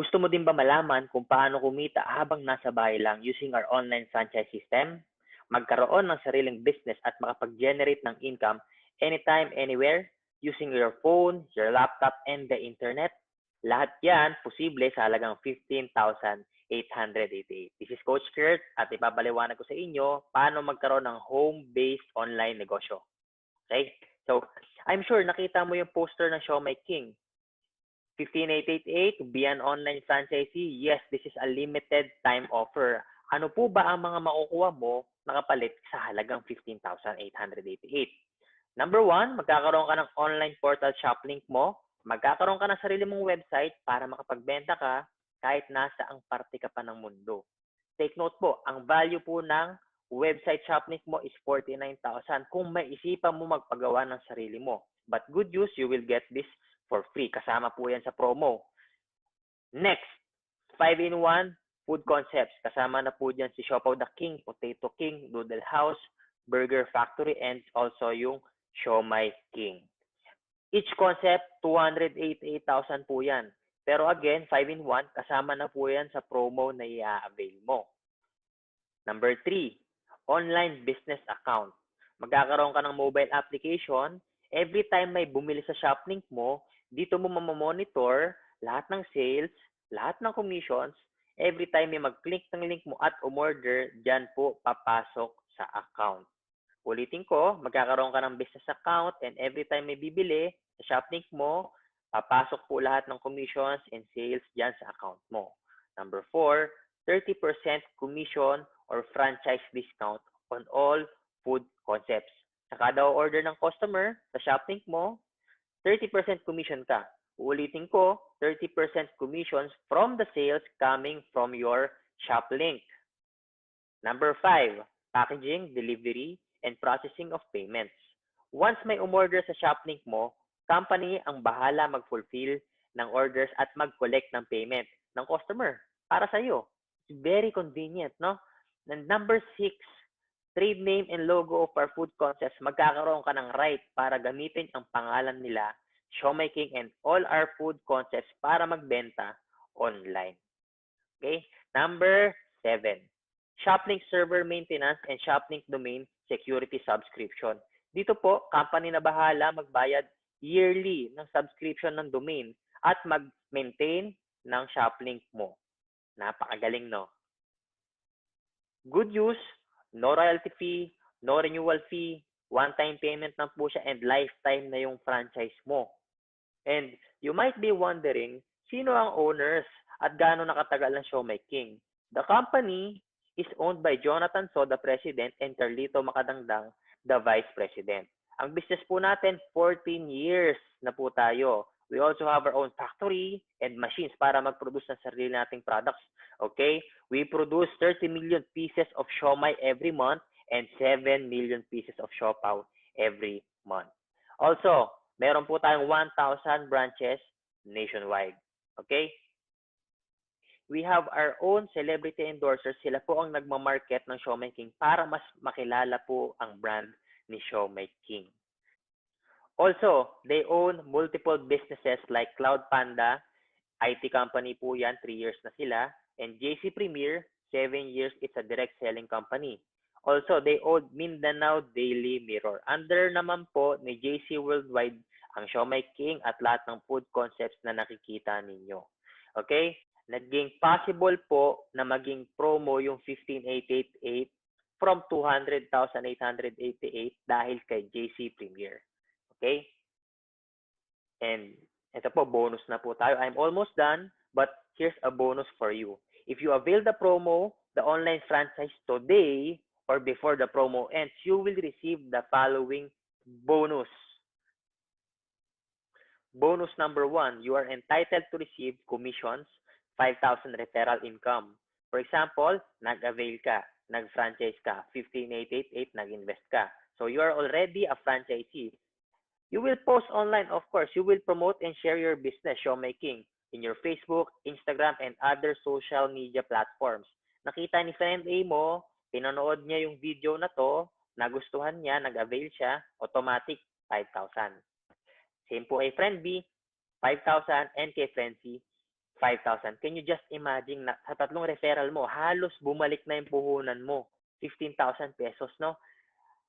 Gusto mo din ba malaman kung paano kumita habang nasa bahay lang using our online franchise system? Magkaroon ng sariling business at makapag-generate ng income anytime, anywhere, using your phone, your laptop, and the internet? Lahat yan posible sa halagang 15,888. This is Coach Kurt at ipapaliwanag ko sa inyo paano magkaroon ng home-based online negosyo. Okay? So, I'm sure nakita mo yung poster ng Show My King. 15,888 to be an online franchisee. Yes, this is a limited time offer. Ano po ba ang mga makukuha mo na kapalit sa halagang 15,888? Number one, magkakaroon ka ng online portal shop link mo. Magkakaroon ka ng sarili mong website para makapagbenta ka kahit nasa ang parte ka pa ng mundo. Take note po, ang value po ng website shop link mo is 49,000 kung may isipan mo magpagawa ng sarili mo. But good news, you will get this for free. Kasama po yan sa promo. Next, 5-in-1 food concepts. Kasama na po dyan si Siopaw the King, Potato King, Noodle House, Burger Factory, and also yung Siomai King. Each concept, 288,000 po yan. Pero again, 5-in-1, kasama na po yan sa promo na i-avail mo. Number 3, online business account. Magkakaroon ka ng mobile application. Every time may bumili sa shop link mo, dito mo mamamonitor lahat ng sales, lahat ng commissions. Every time may mag-click ng link mo at umorder, dyan po papasok sa account. Ulitin ko, magkakaroon ka ng business account and every time may bibili sa shop link mo, papasok po lahat ng commissions and sales dyan sa account mo. Number 4, 30% commission or franchise discount on all food concepts. Sa kada order ng customer sa shop link mo, 30% commission ka. Uulitin ko, 30% commissions from the sales coming from your shop link. Number 5, packaging, delivery, and processing of payments. Once may umorder sa shop link mo, company ang bahala mag-fulfill ng orders at mag-collect ng payment ng customer para sa iyo. It's very convenient, no? And number 6, trade name and logo of our food concepts. Magkakaroon ka ng right para gamitin ang pangalan nila, Siomai King, and all our food concepts para magbenta online. Okay? Number 7, Shoplink server maintenance and Shoplink domain security subscription. Dito po, company na bahala magbayad yearly ng subscription ng domain at mag-maintain ng Shoplink mo. Napakagaling, no? Good news, no royalty fee, no renewal fee, one-time payment na po siya, and lifetime na yung franchise mo. And you might be wondering, sino ang owners at gaano nakatagal ng Siomai King? The company is owned by Jonathan So, the President, and Carlito Macadangdang, the Vice President. Ang business po natin, 14 years na po tayo. We also have our own factory and machines para mag-produce ng sarili nating products. Okay? We produce 30 million pieces of siomai every month and 7 million pieces of siopaw every month. Also, meron po tayong 1,000 branches nationwide. Okay? We have our own celebrity endorsers. Sila po ang nagmamarket ng Siomai King para mas makilala po ang brand ni Siomai King. Also, they own multiple businesses like Cloud Panda, IT company po yan, 3 years na sila, and JC Premier, 7 years, it's a direct selling company. Also, they own Mindanao Daily Mirror. Under naman po ni JC Worldwide ang Siomai King at lahat ng food concepts na nakikita ninyo. Okay? Naging possible po na maging promo yung 15,888 from 200,888 dahil kay JC Premier. Okay? And ito po, bonus na po tayo. I'm almost done, but here's a bonus for you. If you avail the promo, the online franchise today or before the promo ends, you will receive the following bonus. Bonus number 1, you are entitled to receive commissions, 5,000 referral income. For example, nag-avail ka, nag-franchise ka, 15,888, nag-invest ka. So you are already a franchisee. You will post online, of course. You will promote and share your business, Siomai King, in your Facebook, Instagram, and other social media platforms. Nakita ni friend A mo, pinanood niya yung video na to, nagustuhan niya, nag-avail siya, automatic 5,000. Same po kay friend B, 5,000, and kay friend C, 5,000. Can you just imagine na sa tatlong referral mo, halos bumalik na yung puhunan mo. 15,000 pesos, no?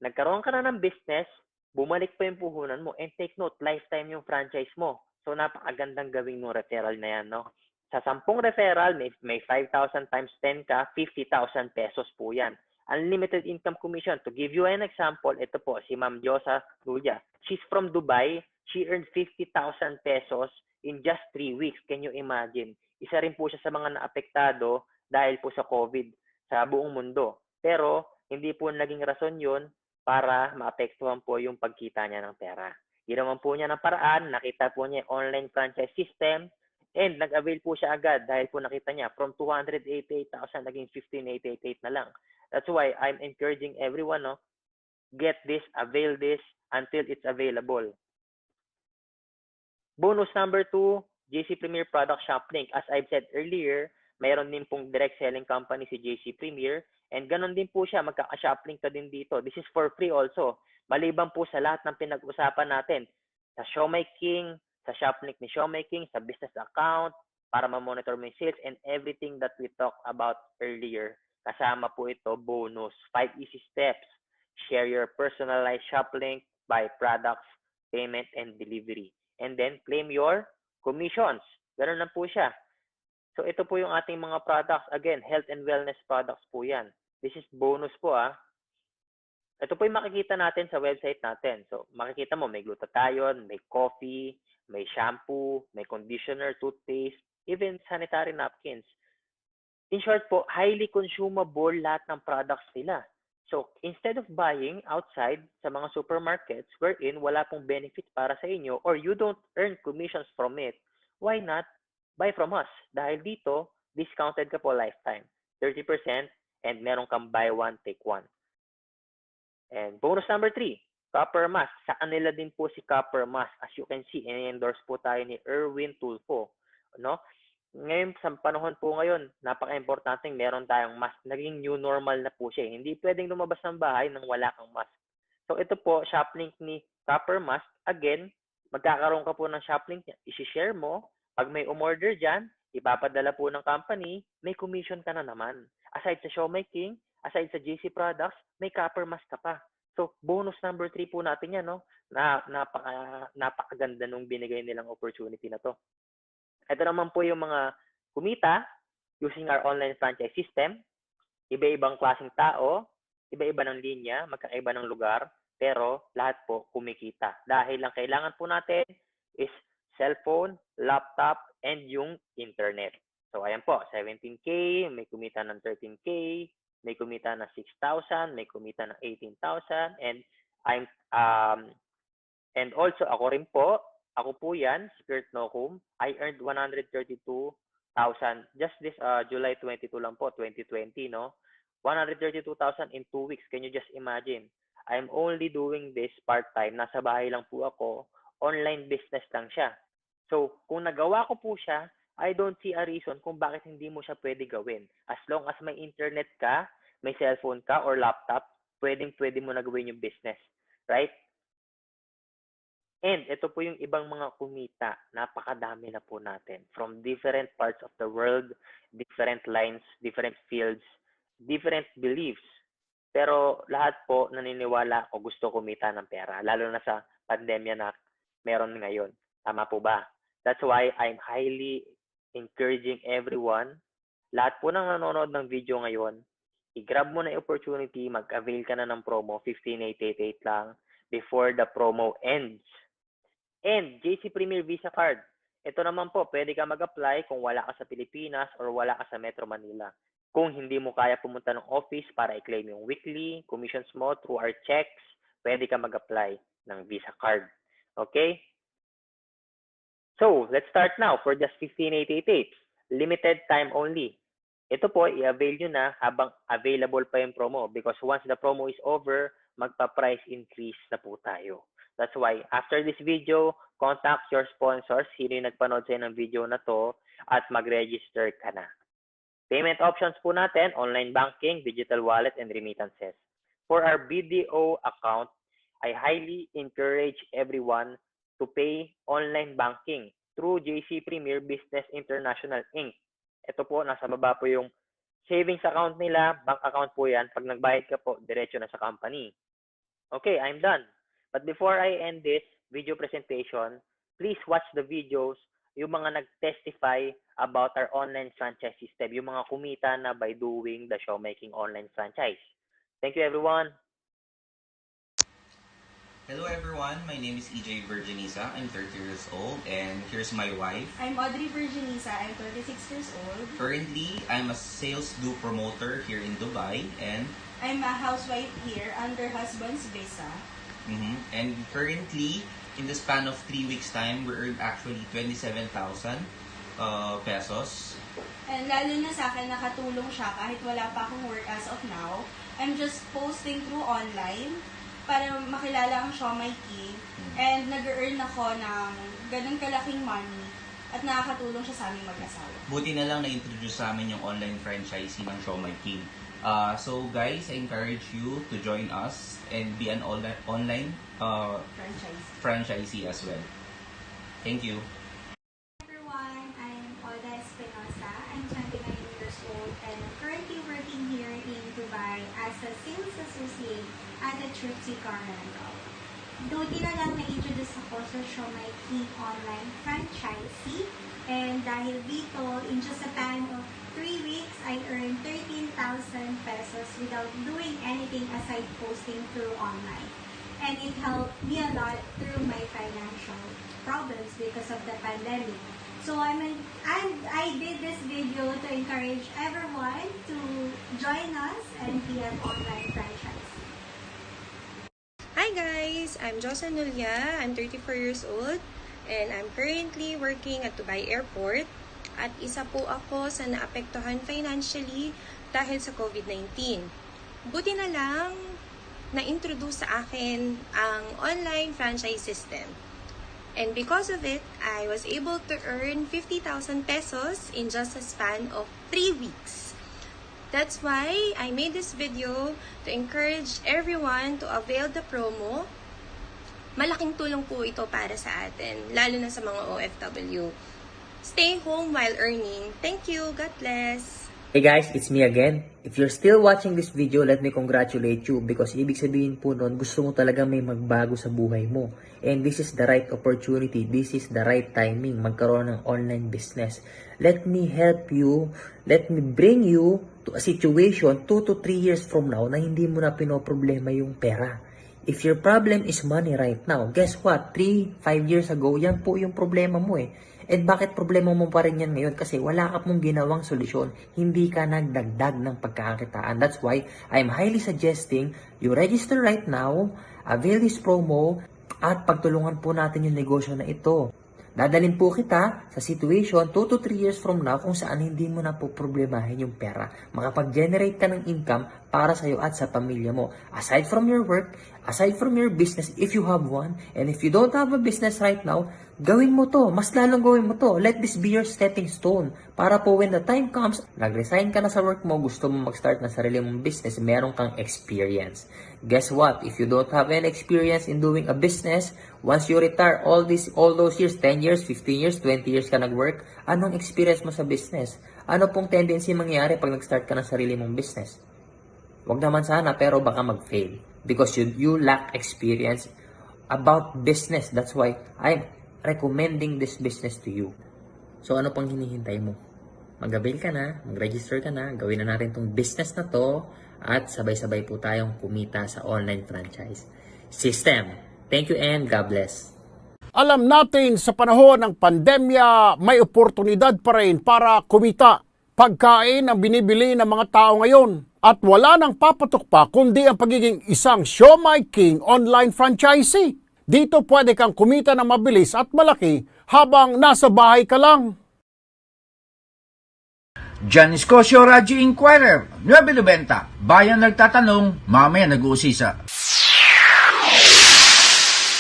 Nagkaroon ka na ng business, bumalik pa yung puhunan mo. And take note, lifetime yung franchise mo. So, napakagandang gawing ng referral na yan, no? Sa 10 referral, may 5,000 times 10 ka, 50,000 pesos po yan. Unlimited income commission. To give you an example, ito po, si Ma'am Josa Lulia. She's from Dubai. She earned 50,000 pesos in just 3 weeks. Can you imagine? Isa rin po siya sa mga naapektado dahil po sa COVID sa buong mundo. Pero, hindi po naging rason yun para maapektuhan po yung pagkita niya ng pera. Ginawan po niya ng paraan, nakita po niya yung online franchise system, and nag-avail po siya agad dahil po nakita niya from 288,000 naging 15,888 na lang. That's why I'm encouraging everyone, no, get this, avail this until it's available. Bonus number 2, JC Premier Product Shop Link. As I've said earlier, mayroon din pong direct selling company si JC Premier, and ganun din po siya, magkaka-shop link ka din dito. This is for free also. Maliban po sa lahat ng pinag-usapan natin, sa Showmy King, sa shop link ni Showmy King, sa business account, para ma-monitor mo yung sales, and everything that we talked about earlier. Kasama po ito, bonus. 5 easy steps. Share your personalized shop link by products, payment, and delivery. And then, claim your commissions. Ganun lang po siya. So, ito po yung ating mga products. Again, health and wellness products po yan. This is bonus po, ah. Ito po yung makikita natin sa website natin. So, makikita mo, may glutathione, may coffee, may shampoo, may conditioner, toothpaste, even sanitary napkins. In short po, highly consumable lahat ng products nila. So, instead of buying outside sa mga supermarkets wherein wala pong benefit para sa inyo or you don't earn commissions from it, why not buy from us? Dahil dito, discounted ka po lifetime. 30% and meron kang buy one, take one. And bonus number 3, Copper Mask. Sa kanila din po si Copper Mask. As you can see, in-endorse po tayo ni Erwin Tulfo. No? Ngayon, sa panahon po ngayon, napaka-importante meron tayong mask. Naging new normal na po siya. Hindi pwedeng lumabas ng bahay nang wala kang mask. So, ito po, shop link ni Copper Mask. Again, magkakaroon ka po ng shop link niya. I-share mo. Pag may umorder dyan, ipapadala po ng company, may commission ka na naman. Aside sa Showmy King, aside sa JC Products, may Copper Mask ka pa. So, bonus number 3 po natin yan, no? Napakaganda nung binigay nilang opportunity na to. Ito naman po yung mga kumita using our online franchise system. Iba-ibang klaseng tao, iba-iba ng linya, magkakaiba ng lugar, pero lahat po kumikita. Dahil ang kailangan po natin is cellphone, laptop, and yung internet. So, ayan po, 17K, may kumita ng 13K, may kumita ng 6,000, may kumita ng 18,000, and also ako rin po, ako po yan, Spirit Nocum. I earned 132,000 just this July 22 lang po, 2020, no? 132,000 in 2 weeks. Can you just imagine? I'm only doing this part-time. Nasa bahay lang po ako. Online business lang siya. So, kung nagawa ko po siya, I don't see a reason kung bakit hindi mo siya pwede gawin. As long as may internet ka, may cellphone ka or laptop, pwede mo na gawin yung business. Right? And ito po yung ibang mga kumita. Napakadami na po natin. From different parts of the world, different lines, different fields, different beliefs. Pero lahat po naniniwala o gusto kumita ng pera. Lalo na sa pandemya na meron ngayon. Tama po ba? That's why I'm highly encouraging everyone. Lahat po nang nanonood ng video ngayon, i-grab mo na yung opportunity, mag-avail ka na ng promo, 15,888 lang, before the promo ends. And JC Premier Visa Card. Ito naman po, pwede ka mag-apply kung wala ka sa Pilipinas or wala ka sa Metro Manila. Kung hindi mo kaya pumunta ng office para i-claim yung weekly commissions mo through our checks, pwede ka mag-apply ng Visa Card. Okay? So, let's start now for just 15,888. Limited time only. Ito po, i-avail nyo na habang available pa yung promo because once the promo is over, magpa-price increase na po tayo. That's why, after this video, contact your sponsors, sino yung nagpanood sa'yo ng video na to, at mag-register ka na. Payment options po natin, online banking, digital wallet, and remittances. For our BDO account, I highly encourage everyone to pay online banking. through JC Premier Business International Inc. Ito po, nasa baba po yung savings account nila, bank account po yan. Pag nagbayad ka po, diretso na sa company. Okay, I'm done. But before I end this video presentation, please watch the videos yung mga nag-testify about our online franchise system, yung mga kumita na by doing the Showmaking online franchise. Thank you, everyone. Hello everyone, my name is EJ Virginisa. I'm 30 years old and here's my wife. I'm Audrey Virginisa. I'm 26 years old. Currently, I'm a sales do promoter here in Dubai and I'm a housewife here under husband's visa. and currently, in the span of 3 weeks time, we earned actually 27,000 pesos. And lalo na sa akin, nakatulong siya kahit wala pa akong work as of now. I'm just posting through online para makilala ang Showmaking. And nag-earn ako ng ganun kalaking money at nakakatulong siya sa aming mag-asawa. Buti na lang na-introduce sa amin yung online franchising ng Showmaking. So guys, I encourage you to join us and be an online franchisee as well. Thank you. Everyone, I'm Olga Espinosa. I'm 29 years old and I'm currently working here in Dubai as a sales associate at a Tripsy Car Rental. Buti na lang na-introduce ako sa Showmaking online franchisee, and dahil dito, in just a span of 3 weeks, I earned 13,000 pesos without doing anything aside posting through online. And it helped me a lot through my financial problems because of the pandemic. So I did this video to encourage everyone to join us and be an online franchise. Hi guys! I'm Jocelyn Nulia. I'm 34 years old and I'm currently working at Dubai Airport. At isa po ako sa naapektuhan financially dahil sa COVID-19. Buti na lang na-introduce sa akin ang online franchise system. And because of it, I was able to earn 50,000 pesos in just a span of 3 weeks. That's why I made this video to encourage everyone to avail the promo. Malaking tulong po ito para sa atin, lalo na sa mga OFW. Stay home while earning. Thank you. God bless. Hey guys, it's me again. If you're still watching this video, let me congratulate you because ibig sabihin po nun, gusto mo talaga may magbago sa buhay mo. And this is the right opportunity. This is the right timing magkaroon ng online business. Let me help you. Let me bring you to a situation 2 to 3 years from now na hindi mo na pinoproblema yung pera. If your problem is money right now, guess what? 3, 5 years ago, yan po yung problema mo eh. And bakit problema mo pa rin yan ngayon? Kasi wala ka mong ginawang solusyon. Hindi ka nagdagdag ng pagkakakitaan. That's why I'm highly suggesting you register right now, avail this promo, at pagtulungan po natin yung negosyo na ito. Dadalhin po kita sa situation 2 to 3 years from now kung saan hindi mo na po problemahin yung pera. Makapag-generate ka ng income para sa'yo at sa pamilya mo. Aside from your work, aside from your business, if you have one, and if you don't have a business right now, gawin mo to. Mas lalong gawin mo to. Let this be your stepping stone. Para po when the time comes, nag-resign ka na sa work mo, gusto mo mag-start na sarili mong business, meron kang experience. Guess what? If you don't have any experience in doing a business, once you retire all those years, 10 years, 15 years, 20 years ka nag-work, anong experience mo sa business? Ano pong tendency mangyari pag nag-start ka ng sarili mong business? Wag naman sana, pero baka mag-fail. Because you lack experience about business. That's why I'm recommending this business to you. So ano pang hinihintay mo? Mag-avail ka na, mag-register ka na, gawin na natin tong business na to, at sabay-sabay po tayong kumita sa online franchise system. Thank you and God bless. Alam natin sa panahon ng pandemya, may oportunidad pa rin para kumita. Pagkain ang binibili ng mga tao ngayon at wala nang papatok pa kundi ang pagiging isang Showmaking online franchisee. Dito pwede kang kumita ng mabilis at malaki habang nasa bahay ka lang. John Escocio, Radyo Inquirer, 9.90. Bayan nagtatanong, mamaya nag-uusisa.